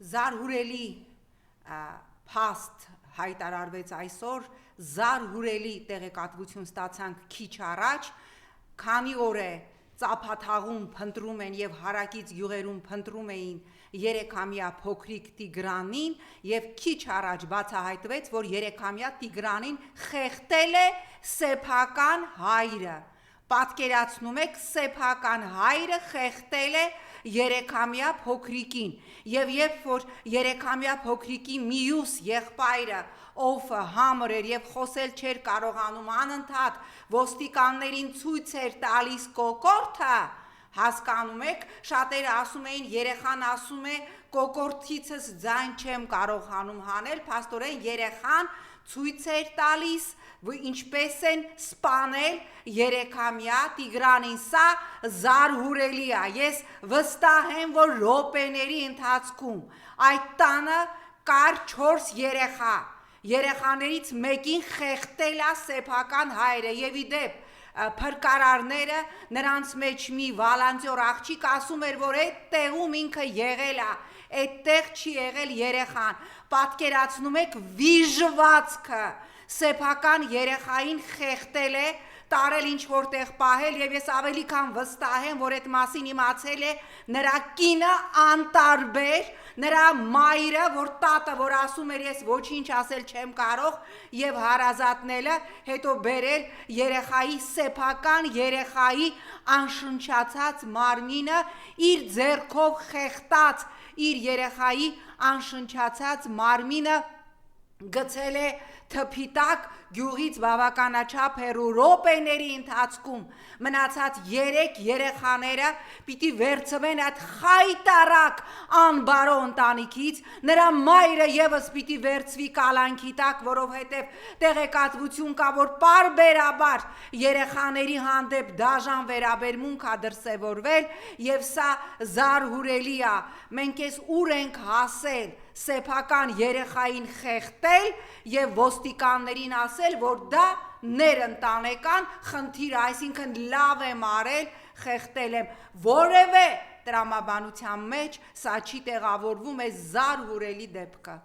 Զարհուրելի փաստ հայտարարվեց այսօր, զարհուրելի տեղեկատվություն ստացանք քիչ առաջ, քանի օր է Ծափաթաղում փնտրում են եւ հարակից գյուղերում փնտրում էին 3-ամյա փոքրիկ Տիգրանին եւ քիչ առաջ բացահայտվեց, որ 3-ամյա Տիգրանին խեղդել է սեփական հայրը։ Պատկերացնում եք, սեփական հայրը խեղդել է 3-ամյա փոքրիկին եւ երբ որ 3-ամյա փոքրիկի մյուս եղբայրը ով համր էր եւ խոսել չէր կարողանում անընդհատ ոստիկաններին ցույց էր տալիս կոկորտը, հասկանում եք, շատերը ասում էին երեխան ասում է կոկորտիցս ձայն չեմ կարողանում հանել, փաստորեն երեխան ցույց էր տալիս ինչպես են սպանել 3-ամյա Տիգրանին, սա զարհուրելի է, ես վստահ եմ, որ րոպեների ընթացքում այդ տանը կար 4 երեխա, երեխաներից մեկին խեղդել է սեփական հայրը եւ իդեպ փրկարարները նրանց մեջ մի վալանտյոր աղջիկ ասում էր, որ այդ տեղում ինքը եղել է, այդտեղ չի եղել երեխան, պատկերացնում եք վիժվածքը, սեփական երեխային խեղդել է, տարել ինչ որտեղ պահել եւ ես ավելի քան վստահ եմ, որ այդ մասին իմացել է նրա կինը անտարբեր, նրա մայրը, որ տատը, որ ասում էր ես ոչինչ ասել չեմ կարող եւ հարազատները, հետո բերել երեխայի սեփական երեխայի անշնչացած մարմինը իր ձեռքով խեղդած իր երեխայի անշնչացած մարմինը գցել է թփի տակ գյուղից բավականաչափ հեռու րոպեների ընթացքում մնացած 3 երեխաները պիտի վերցվեն այդ խայտարակ անբարո ընտանիքից, նրա մայրը եւս պիտի վերցվի կալանքի տակ, որովհետեւ տեղեկատվություն կա, որ պարբերաբար երեխաների հանդեպ դաժան վերաբերմունք է դրսևորվել եւ սա զարհուրելի է, մենք էս ուր ենք հասել սեփական երեխային խեղդել եւ ոստիկաններին ասել, որ դա ներընտանեկան խնդիր, այսինքն լավ եմ արել, խեղդել եմ, որևէ տրամաբանության մեջ սա չի տեղավորվում է զարհուրելի դեպքը։